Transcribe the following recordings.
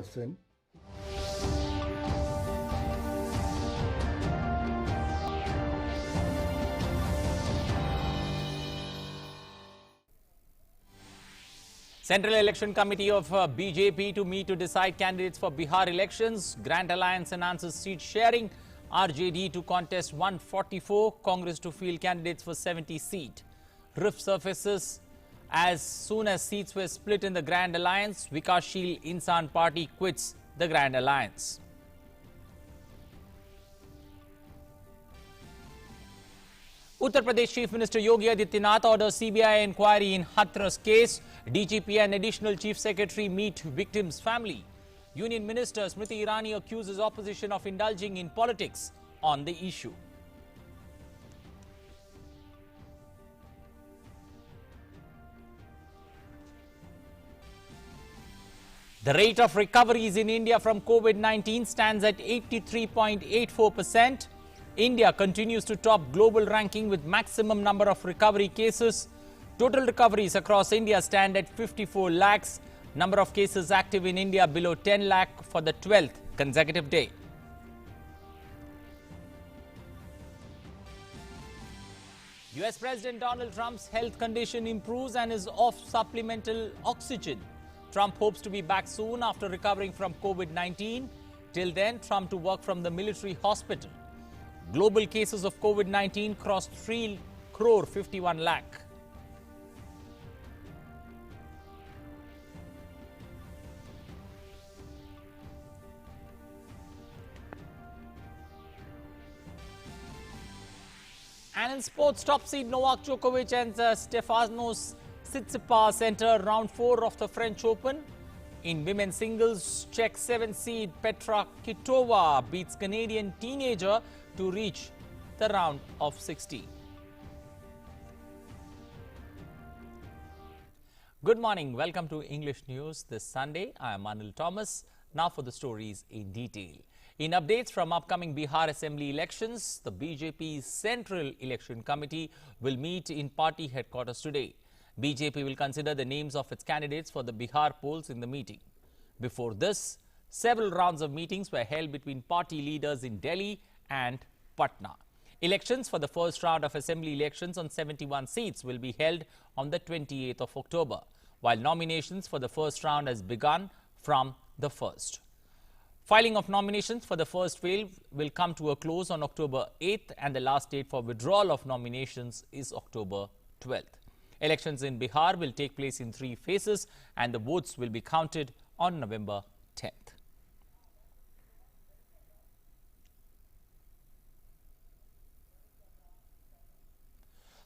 person. Central Election Committee of BJP to meet to decide candidates for Bihar elections. Grand Alliance announces seat sharing. RJD to contest 144. Congress to field candidates for 70 seat. Rift surfaces as soon as seats were split in the Grand Alliance. Vikashsheel Insan Party quits the Grand Alliance. Uttar Pradesh Chief Minister Yogi Adityanath orders CBI inquiry in Hathras case. DGP and Additional Chief Secretary meet victim's family. Union Minister Smriti Irani accuses opposition of indulging in politics on the issue. The rate of recoveries in India from COVID-19 stands at 83.84%. India continues to top global ranking with maximum number of recovery cases. Total recoveries across India stand at 54 lakhs. Number of cases active in India below 10 lakh for the 12th consecutive day. US President Donald Trump's health condition improves and is off supplemental oxygen. Trump hopes to be back soon after recovering from COVID-19. Till then, Trump to work from the military hospital. Global cases of COVID-19 crossed 3 crore 51 lakh. And in sports, top seed Novak Djokovic and Stefanos Tsitsipas enter round 4 of the French Open. In women's singles, Czech 7th seed Petra Kvitova beats Canadian teenager to reach the round of 16. Good morning. Welcome to English News this Sunday. I am Anil Thomas. Now for the stories in detail. In updates from upcoming Bihar Assembly elections, the BJP Central Election Committee will meet in party headquarters today. BJP will consider the names of its candidates for the Bihar polls in the meeting. Before this, several rounds of meetings were held between party leaders in Delhi and Patna. Elections for the first round of assembly elections on 71 seats will be held on the 28th of October, while nominations for the first round has begun from the 1st. Filing of nominations for the first wave will come to a close on October 8th, and the last date for withdrawal of nominations is October 12th. Elections in Bihar will take place in 3 phases, and the votes will be counted on November 10th.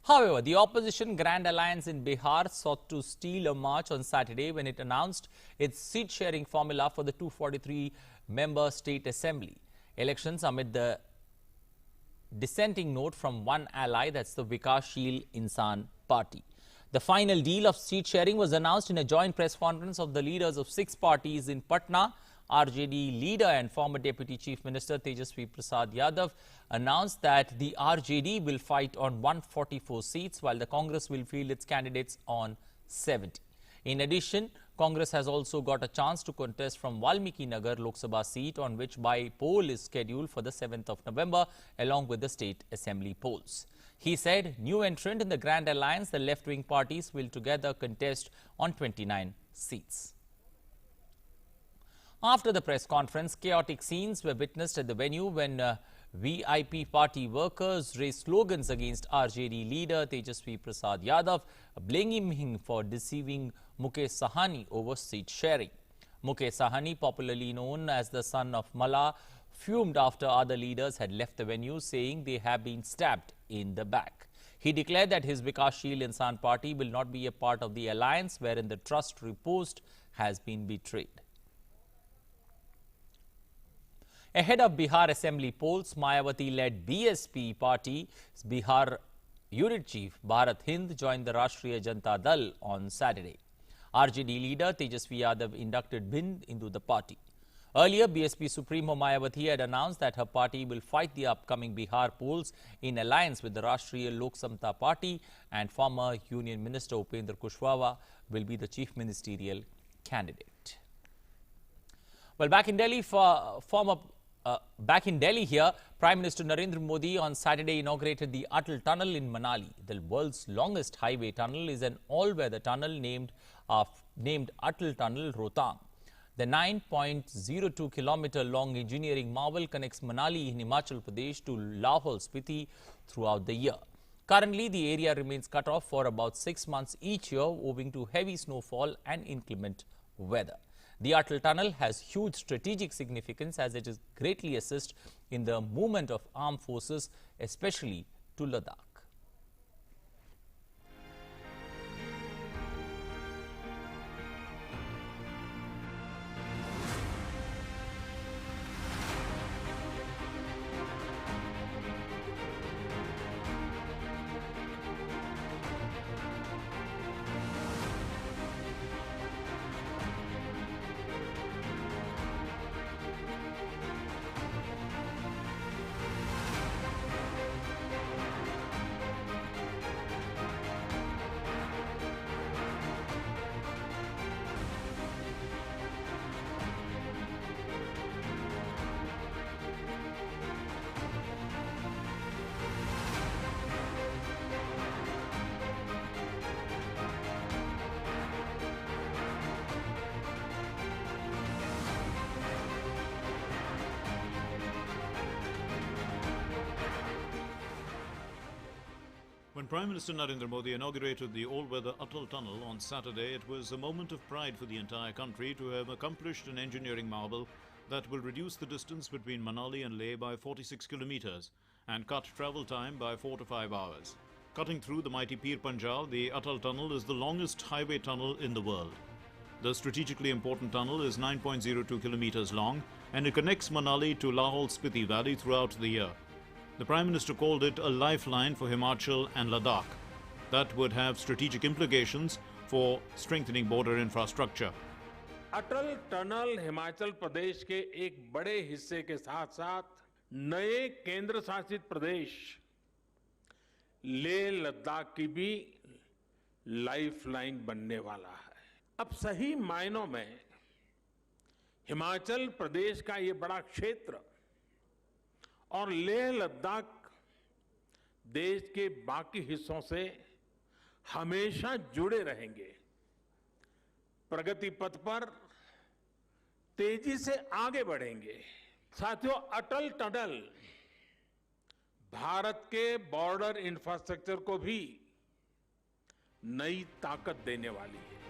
However, the opposition Grand Alliance in Bihar sought to steal a march on Saturday when it announced its seat-sharing formula for the 243-member state assembly. Elections amid the dissenting note from one ally, that's the Vikashsheel Insan Party. The final deal of seat sharing was announced in a joint press conference of the leaders of 6 parties in Patna. RJD leader and former Deputy Chief Minister Tejasvi Prasad Yadav announced that the RJD will fight on 144 seats while the Congress will field its candidates on 70. In addition, Congress has also got a chance to contest from Valmiki Nagar Lok Sabha seat on which by-poll is scheduled for the 7th of November along with the state assembly polls. He said new entrant in the Grand Alliance, the left-wing parties will together contest on 29 seats. After the press conference, chaotic scenes were witnessed at the venue when VIP party workers raised slogans against RJD leader Tejasvi Prasad Yadav, blaming him for deceiving Mukesh Sahani over seat sharing. Mukesh Sahani, popularly known as the son of Malla, fumed after other leaders had left the venue, saying they have been stabbed in the back. He declared that his Vikashsheel Insan Party will not be a part of the alliance wherein the trust reposed has been betrayed. Ahead of Bihar Assembly polls, Mayawati-led BSP party's Bihar unit chief Bharat Hind joined the Rashtriya Janata Dal on Saturday. RJD leader Tejasvi Yadav inducted Hind into the party. Earlier, BSP Supremo Mayawati had announced that her party will fight the upcoming Bihar polls in alliance with the Rashtriya Lok Samata Party, and former Union Minister Upendra Kushwaha will be the chief ministerial candidate. Well, back in Delhi here, Prime Minister Narendra Modi on Saturday inaugurated the Atal Tunnel in Manali. The world's longest highway tunnel is an all-weather tunnel named Atal Tunnel Rohtang. The 9.02 kilometer long engineering marvel connects Manali in Himachal Pradesh to Lahaul Spiti throughout the year. Currently, the area remains cut off for about 6 months each year owing to heavy snowfall and inclement weather. The Atal Tunnel has huge strategic significance as it is greatly assist in the movement of armed forces, especially to Ladakh. When Prime Minister Narendra Modi inaugurated the all-weather Atal Tunnel on Saturday, it was a moment of pride for the entire country to have accomplished an engineering marvel that will reduce the distance between Manali and Leh by 46 kilometers and cut travel time by 4 to 5 hours. Cutting through the mighty Pir Panjal, the Atal Tunnel is the longest highway tunnel in the world. The strategically important tunnel is 9.02 kilometers long and it connects Manali to Lahaul Spiti Valley throughout the year. The Prime Minister called it a lifeline for Himachal and Ladakh that would have strategic implications for strengthening border infrastructure. Atal tunnel Himachal Pradesh के एक बड़े हिस्से के साथ साथ नए केंद्र शासित प्रदेश लेह लद्दाख की भी लाइफलाइन बनने वाला है। अब सही मायनों में हिमाचल प्रदेश का ये बड़ा क्षेत्र और लेह लद्दाख देश के बाकी हिस्सों से हमेशा जुड़े रहेंगे। प्रगति पथ पर तेजी से आगे बढ़ेंगे। साथियों, अटल टनल भारत के बॉर्डर इंफ्रास्ट्रक्चर को भी नई ताकत देने वाली है।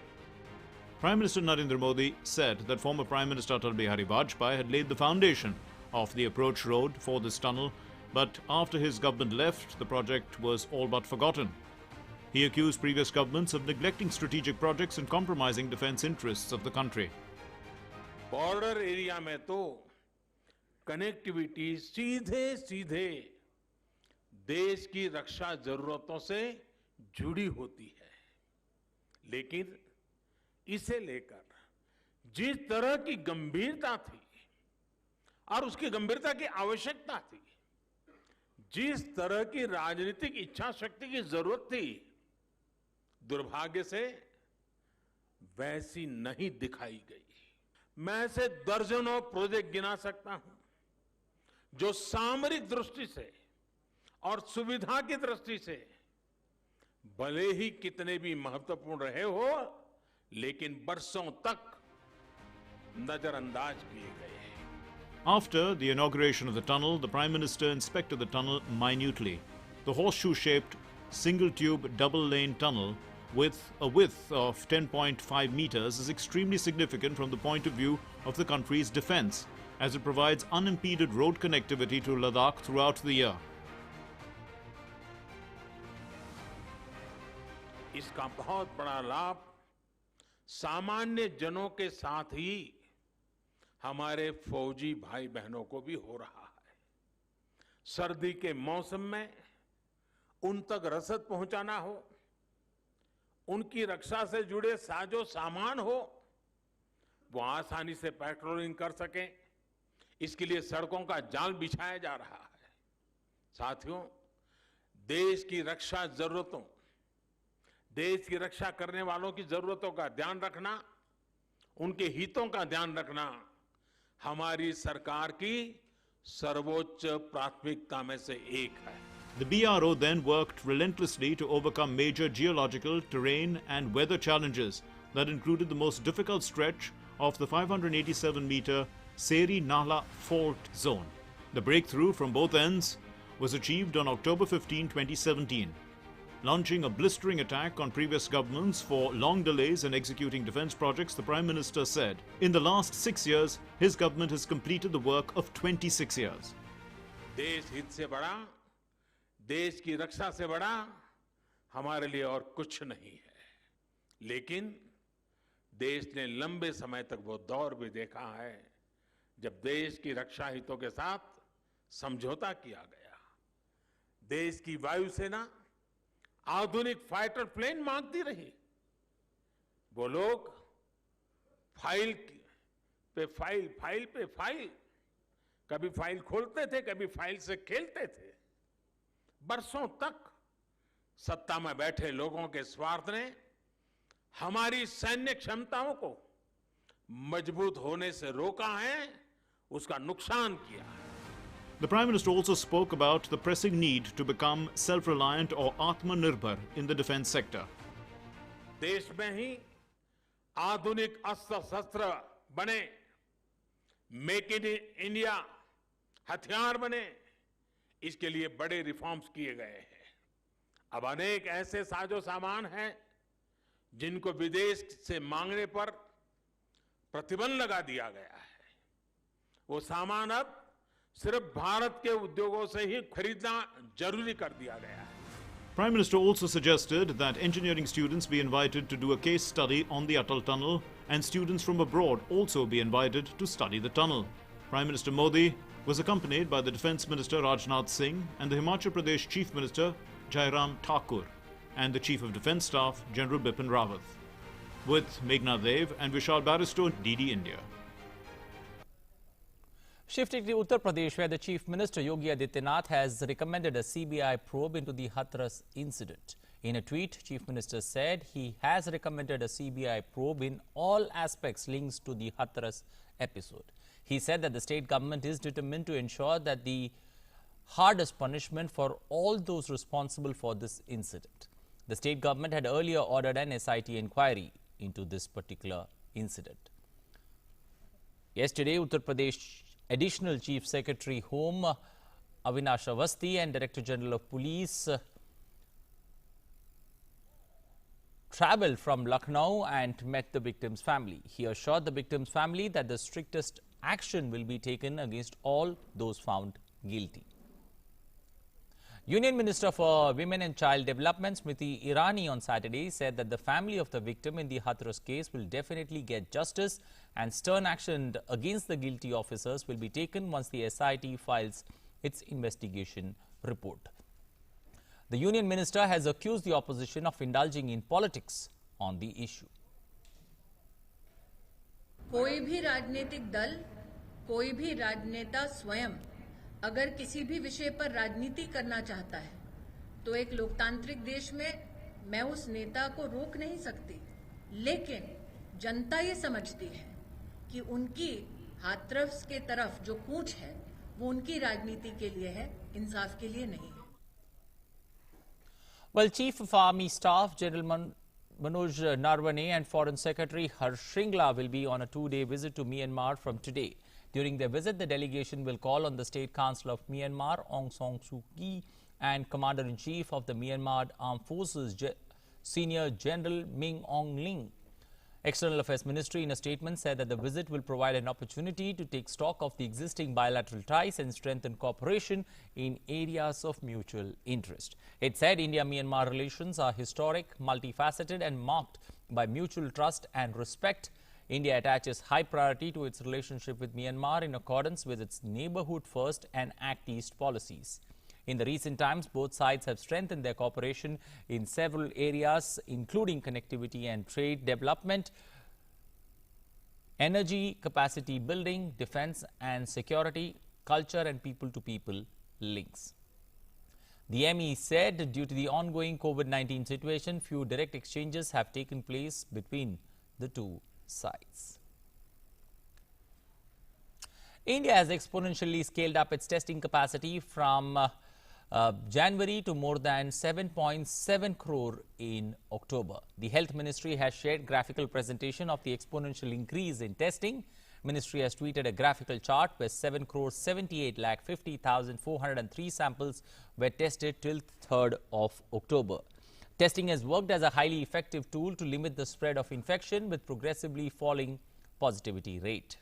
Prime Minister Narendra Modi said that former Prime Minister Atal Bihari Vajpayee had laid the foundation of the approach road for this tunnel, but after his government left, the project was all but forgotten. He accused previous governments of neglecting strategic projects and compromising defense interests of the country. Border area में तो connectivity सीधे देश की रक्षा जरूरतों से जुड़ी होती है, लेकिन इसे लेकर जिस तरह की गंभीरता थी और उसकी गंभीरता की आवश्यकता थी, जिस तरह की राजनीतिक इच्छा शक्ति की जरूरत थी, दुर्भाग्य से वैसी नहीं दिखाई गई। मैं ऐसे दर्जनों प्रोजेक्ट गिना सकता हूं जो सामरिक दृष्टि से और सुविधा की दृष्टि से भले ही कितने भी महत्वपूर्ण रहे हो, लेकिन बरसों तक नजरअंदाज किए गए। After the inauguration of the tunnel, the Prime Minister inspected the tunnel minutely. The horseshoe-shaped, single-tube, double-lane tunnel with a width of 10.5 meters is extremely significant from the point of view of the country's defense, as it provides unimpeded road connectivity to Ladakh throughout the year. इसका बहुत बड़ा लाभ सामान्य जनों के साथ ही हमारे फौजी भाई बहनों को भी हो रहा है। सर्दी के मौसम में उन तक रसद पहुंचाना हो, उनकी रक्षा से जुड़े साजो सामान हो, वो आसानी से पेट्रोलिंग कर सकें, इसके लिए सड़कों का जाल बिछाया जा रहा है। साथियों, देश की रक्षा जरूरतों, देश की रक्षा करने वालों की जरूरतों का ध्यान रखना, उनके हितों का ध्यान रखना हमारी सरकार की सर्वोच्च प्राथमिकता में से एक है। The BRO then worked relentlessly to overcome major geological, terrain, and weather challenges that included the most difficult stretch of the 587-meter Seri Nala fault zone. The breakthrough from both ends was achieved on October 15, 2017. Launching a blistering attack on previous governments for long delays in executing defense projects, the Prime Minister said, in the last 6 years, his government has completed the work of 26 years. देश हित से बड़ा, देश की रक्षा से बड़ा हमारे लिए और कुछ नहीं है। लेकिन देश ने लंबे समय तक वो दौर भी देखा है जब देश की रक्षा हितों के साथ समझौता किया गया। देश की वायुसेना आधुनिक फाइटर प्लेन मांगती रही। वो लोग फाइल पे फाइल, कभी फाइल खोलते थे, कभी फाइल से खेलते थे। बरसों तक सत्ता में बैठे लोगों के स्वार्थ ने हमारी सैन्य क्षमताओं को मजबूत होने से रोका है, उसका नुकसान किया है। The Prime Minister also spoke about the pressing need to become self-reliant or Atmanirbhar in the defense sector. देश में ही आधुनिक अस्त्र शस्त्र बने, मेक इन इंडिया हथियार बने, इसके लिए बड़े रिफॉर्म्स किए गए हैं। अब अनेक ऐसे साजो सामान हैं जिनको विदेश से मांगने पर प्रतिबंध लगा दिया गया है। वो सामान अब सिर्फ भारत के उद्योगों से ही खरीदना जरूरी कर दिया गया है। Prime Minister also suggested that engineering students be invited to do a case study on the Atal Tunnel and students from abroad also be invited to study the tunnel. Prime Minister Modi was accompanied by the Defence Minister Rajnath Singh and the Himachal Pradesh Chief Minister Jairam Thakur and the Chief of Defence Staff General Bipin Rawat. With Meghna Dev and Vishal Baristo, DD India. Shifting to Uttar Pradesh, where the Chief Minister Yogi Adityanath has recommended a CBI probe into the Hathras incident. In a tweet, Chief Minister said he has recommended a CBI probe in all aspects linked to the Hathras episode. He said that the state government is determined to ensure that the hardest punishment for all those responsible for this incident. The state government had earlier ordered an SIT inquiry into this particular incident. Yesterday, Uttar Pradesh Additional Chief Secretary Home Avinash Awasthi and Director General of Police travelled from Lucknow and met the victim's family. He assured the victim's family that the strictest action will be taken against all those found guilty. Union Minister for Women and Child Development Smriti Irani on Saturday said that the family of the victim in the Hathras case will definitely get justice and stern action against the guilty officers will be taken once the SIT files its investigation report. The Union Minister has accused the opposition of indulging in politics on the issue. कोई भी राजनीतिक दल, कोई भी राजनेता स्वयं अगर किसी भी विषय पर राजनीति करना चाहता है तो एक लोकतांत्रिक देश में मैं उस नेता को रोक नहीं सकती, लेकिन जनता ये समझती है कि उनकी हाथरस के तरफ जो कूच है वो उनकी राजनीति के लिए है, इंसाफ के लिए नहीं है। Well, Chief of Army Staff General Manoj Narwane and Foreign Secretary Harsh Shringla will be on a 2-day visit to Myanmar from today. During their visit, the delegation will call on the State Council of Myanmar, Aung San Suu Kyi, and Commander-in-Chief of the Myanmar Armed Forces, Senior General Min Aung Hlaing. External Affairs Ministry in a statement said that the visit will provide an opportunity to take stock of the existing bilateral ties and strengthen cooperation in areas of mutual interest. It said India-Myanmar relations are historic, multifaceted and marked by mutual trust and respect. India attaches high priority to its relationship with Myanmar in accordance with its neighborhood first and Act East policies. In the recent times, both sides have strengthened their cooperation in several areas, including connectivity and trade development, energy capacity building, defense and security, culture and people-to-people links. The ME said due to the ongoing COVID-19 situation, few direct exchanges have taken place between the two sides. India has exponentially scaled up its testing capacity from January to more than 7.7 crore in October. The Health Ministry has shared graphical presentation of the exponential increase in testing. Ministry has tweeted a graphical chart where 7 crore 78 lakh 50,403 samples were tested till 3rd of October. Testing has worked as a highly effective tool to limit the spread of infection with progressively falling positivity rate.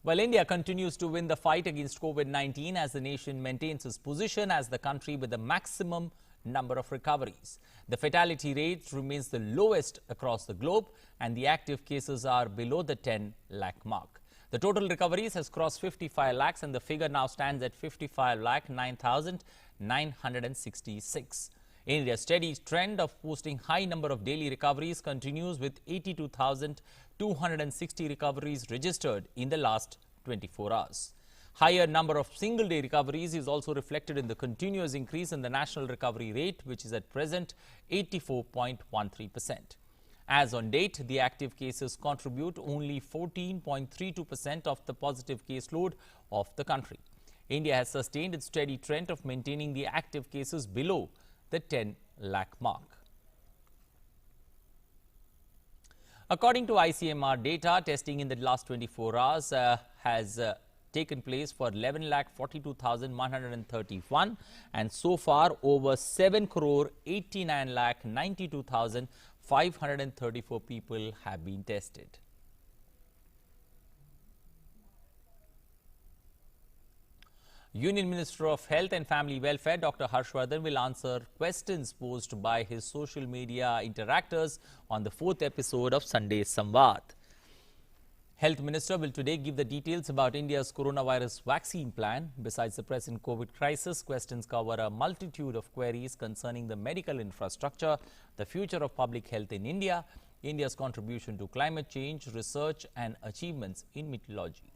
While India continues to win the fight against COVID-19 as the nation maintains its position as the country with the maximum number of recoveries. The fatality rate remains the lowest across the globe and the active cases are below the 10 lakh mark. The total recoveries has crossed 55 lakhs and the figure now stands at 55 lakh 9,966. India's steady trend of posting high number of daily recoveries continues with 82,260 recoveries registered in the last 24 hours. Higher number of single-day recoveries is also reflected in the continuous increase in the national recovery rate, which is at present 84.13%. As on date, the active cases contribute only 14.32% of the positive caseload of the country. India has sustained its steady trend of maintaining the active cases below the 10 lakh mark. According to ICMR data, testing in the last 24 hours has taken place for 11,42,131 and so far over 7 crore 89 lakh 92,534 people have been tested. Union Minister of Health and Family Welfare Dr. Harshvardhan will answer questions posed by his social media interactors on the 4th episode of Sunday Samvad. Health Minister will today give the details about India's coronavirus vaccine plan. Besides the present COVID crisis, questions cover a multitude of queries concerning the medical infrastructure, the future of public health in India, India's contribution to climate change, research and achievements in meteorology.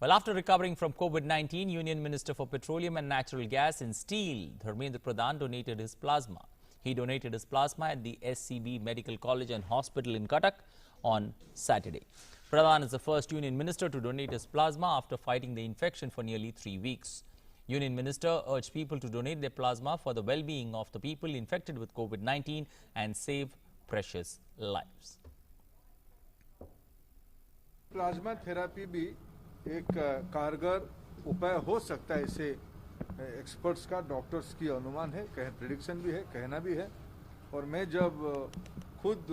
Well, after recovering from COVID-19, Union Minister for Petroleum and Natural Gas and Steel, Dharmendra Pradhan, donated his plasma. He donated his plasma at the SCB Medical College and Hospital in Cuttack on Saturday. Pradhan is the first Union Minister to donate his plasma after fighting the infection for nearly 3 weeks. Union Minister urged people to donate their plasma for the well-being of the people infected with COVID-19 and save precious lives. Plasma therapy भी एक कारगर उपाय हो सकता है, इसे experts का, doctors की अनुमान है, प्रेडिक्शन भी है, कहना भी है। और मैं जब खुद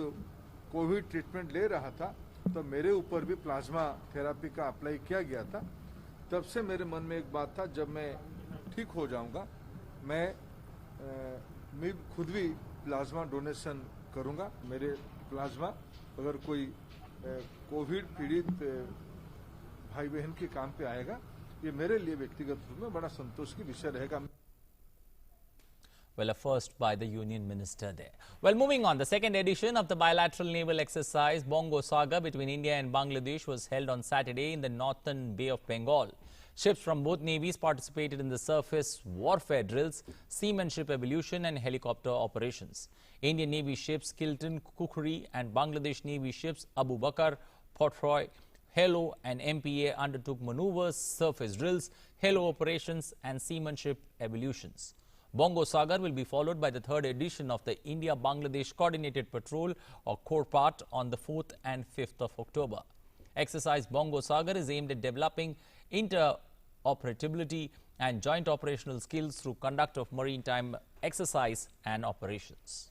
कोविड ट्रीटमेंट ले रहा था तो मेरे ऊपर भी प्लाज्मा थेरेपी का अप्लाई किया गया था। तब से मेरे मन में एक बात था, जब मैं ठीक हो जाऊंगा मैं खुद भी प्लाज्मा डोनेशन करूंगा। मेरे प्लाज्मा अगर कोई कोविड पीड़ित भाई बहन के काम पे आएगा, ये मेरे लिए व्यक्तिगत रूप में बड़ा संतोष की विषय रहेगा। Well, a first by the Union Minister there. Well, moving on, the second edition of the bilateral naval exercise Bongo Sagar between India and Bangladesh was held on Saturday in the northern Bay of Bengal. Ships from both navies participated in the surface warfare drills, seamanship evolution and helicopter operations. Indian Navy ships Kilton, Kukri and Bangladesh Navy ships Abu Bakr, Portroy, Hello and MPA undertook maneuvers, surface drills, Hello operations and seamanship evolutions. Bongo Sagar will be followed by the third edition of the India-Bangladesh Coordinated Patrol or CORPAT on the 4th and 5th of October. Exercise Bongo Sagar is aimed at developing interoperability and joint operational skills through conduct of maritime exercise and operations.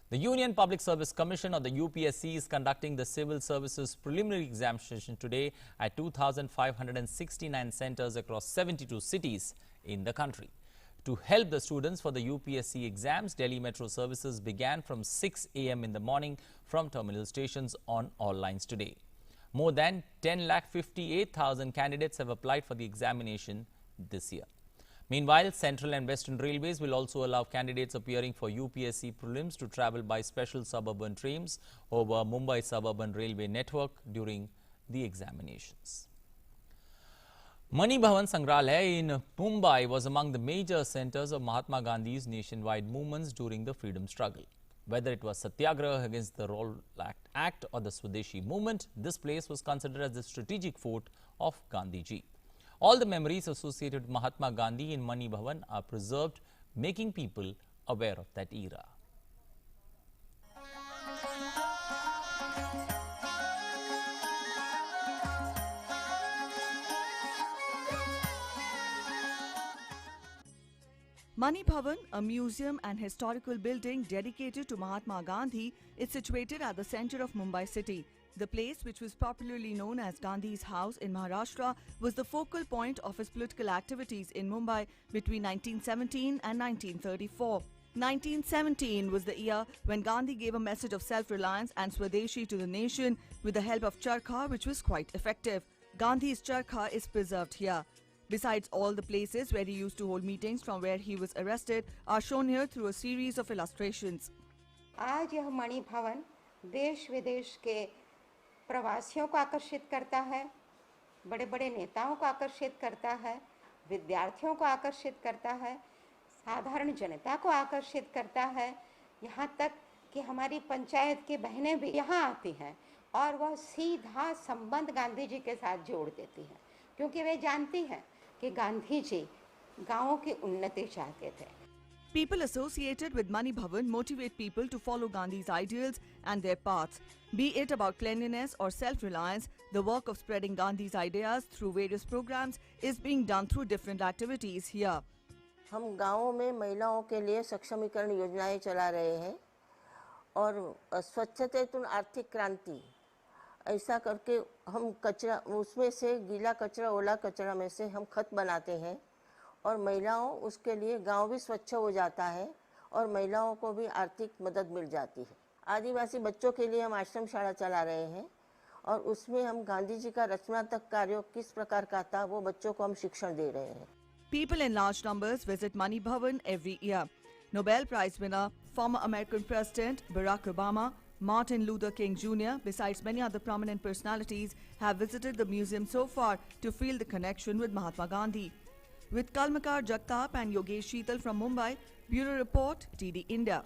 The Union Public Service Commission or the UPSC is conducting the Civil Services Preliminary Examination today at 2,569 centers across 72 cities in the country. To help the students for the UPSC exams, Delhi Metro services began from 6 a.m. in the morning from terminal stations on all lines today. More than 10,58,000 candidates have applied for the examination this year. Meanwhile, Central and Western Railways will also allow candidates appearing for UPSC prelims to travel by special suburban trains over Mumbai Suburban Railway Network during the examinations. Mani Bhavan Sangrahalaya in Mumbai was among the major centers of Mahatma Gandhi's nationwide movements during the freedom struggle. Whether it was Satyagraha against the Roll Act or the Swadeshi movement, this place was considered as the strategic fort of Gandhiji. All the memories associated with Mahatma Gandhi in Mani Bhavan are preserved, making people aware of that era. Mani Bhavan, a museum and historical building dedicated to Mahatma Gandhi, is situated at the center of Mumbai city. The place, which was popularly known as Gandhi's house in Maharashtra, was the focal point of his political activities in Mumbai between 1917 and 1934. 1917 was the year when Gandhi gave a message of self-reliance and Swadeshi to the nation with the help of charkha, which was quite effective. Gandhi's charkha is preserved here. Besides, all the places where he used to hold meetings from where he was arrested are shown here through a series of illustrations. आज यह मणि भवन देश विदेश के प्रवासियों को आकर्षित करता है, बड़े बड़े नेताओं को आकर्षित करता है, विद्यार्थियों को आकर्षित करता है, साधारण जनता को आकर्षित करता है, यहाँ तक कि हमारी पंचायत की बहनें भी यहाँ आती हैं और वह सीधा संबंध गांधी जी के साथ जोड़ देती हैं, क्योंकि वे जानती हैं कि गांधी जी गांवों की उन्नति चाहते थे. People associated with Mani Bhavan motivate people to follow Gandhi's ideals and their paths. Be it about cleanliness or self-reliance, the work of spreading Gandhi's ideas through various programs is being done through different activities here. हम गाँवों में महिलाओं के लिए सक्षमीकरण योजनाएं चला रहे हैं और स्वच्छतेतून आर्थिक क्रांति ऐसा करके हम कचरा उसमें से गीला कचरा ओला कचरा में से हम खत बनाते हैं और महिलाओं उसके लिए गांव भी स्वच्छ हो जाता है और महिलाओं को भी आर्थिक मदद मिल जाती है. आदिवासी बच्चों के लिए हम आश्रम शाला चला रहे हैं और उसमें हम गांधी जी का रचनात्मक कार्य किस प्रकार का था वो बच्चों को हम शिक्षण दे रहे हैं. People in large numbers visit Mani Bhavan every year. Nobel Prize winner, former American President Barack Obama, Martin Luther King Jr., besides many other prominent personalities, have visited the museum so far to feel the connection with Mahatma Gandhi. With Kalmakar Jagtap and Yogesh Sheetal from Mumbai, Bureau Report, TD India.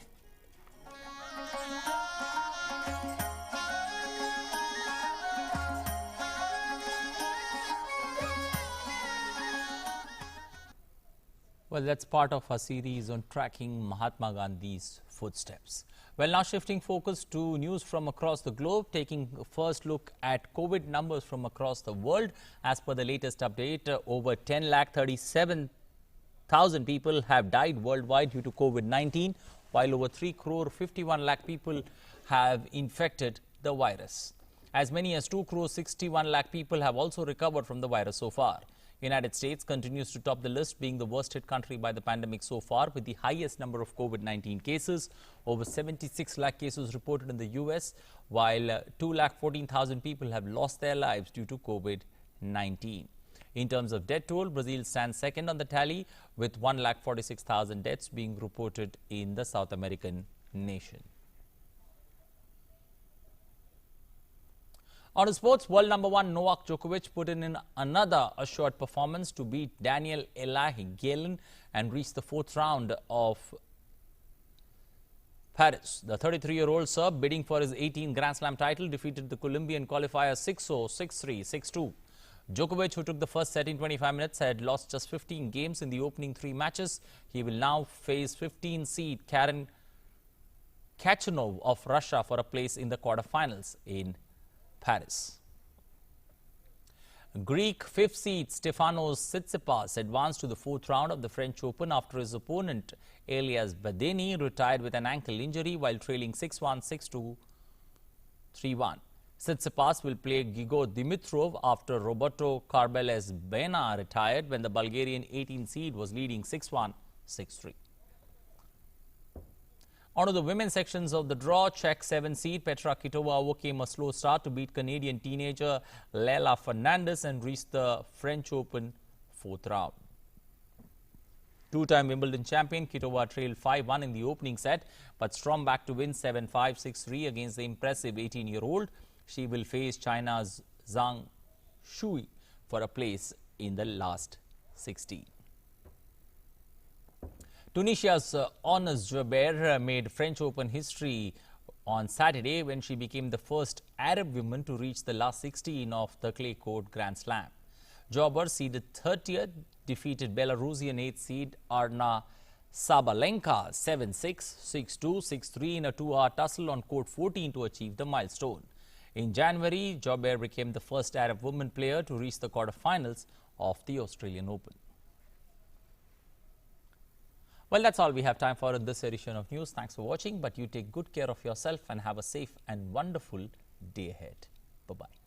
Well, that's part of our series on tracking Mahatma Gandhi's footsteps. Well, now shifting focus to news from across the globe, taking a first look at COVID numbers from across the world. As per the latest update, over 10,37,000 people have died worldwide due to COVID-19, while over 3,51,00,000 people have infected the virus. As many as 2,61,00,000 people have also recovered from the virus so far. United States continues to top the list, being the worst hit country by the pandemic so far, with the highest number of COVID-19 cases. Over 76 lakh cases reported in the US, while 2,14,000 people have lost their lives due to COVID-19. In terms of death toll, Brazil stands second on the tally, with 1,46,000 deaths being reported in the South American nation. On to sports, world number one Novak Djokovic put in another assured performance to beat Daniel Galen and reach the fourth round of Paris. The 33-year-old Serb, bidding for his 18th Grand Slam title, defeated the Colombian qualifier 6-0, 6-3, 6-2. Djokovic, who took the first set in 25 minutes, had lost just 15 games in the opening 3 matches. He will now face 15-seed Karen Khachanov of Russia for a place in the quarterfinals in Paris. Greek 5th seed Stefanos Tsitsipas advanced to the 4th round of the French Open after his opponent Elias Badeni retired with an ankle injury while trailing 6-1, 6-2, 3-1. Tsitsipas will play Grigor Dimitrov after Roberto Carballes Baena retired when the Bulgarian 18th seed was leading 6-1, 6-3. On to the women's sections of the draw, Czech 7th seed Petra Kvitova overcame a slow start to beat Canadian teenager Leila Fernandez and reached the French Open 4th round. Two-time Wimbledon champion Kvitova trailed 5-1 in the opening set, but stormed back to win 7-5, 6-3 against the impressive 18-year-old. She will face China's Zhang Shui for a place in the last 16. Tunisia's Ons Jabeur made French Open history on Saturday when she became the first Arab woman to reach the last 16 of the clay court Grand Slam. Jabeur, seeded 30th, defeated Belarusian 8th seed Arna Sabalenka 7-6, 6-2, 6-3 in a 2-hour tussle on court 14 to achieve the milestone. In January, Jabeur became the first Arab woman player to reach the quarterfinals of the Australian Open. Well, that's all we have time for in this edition of news. Thanks for watching, but you take good care of yourself and have a safe and wonderful day ahead. Bye-bye.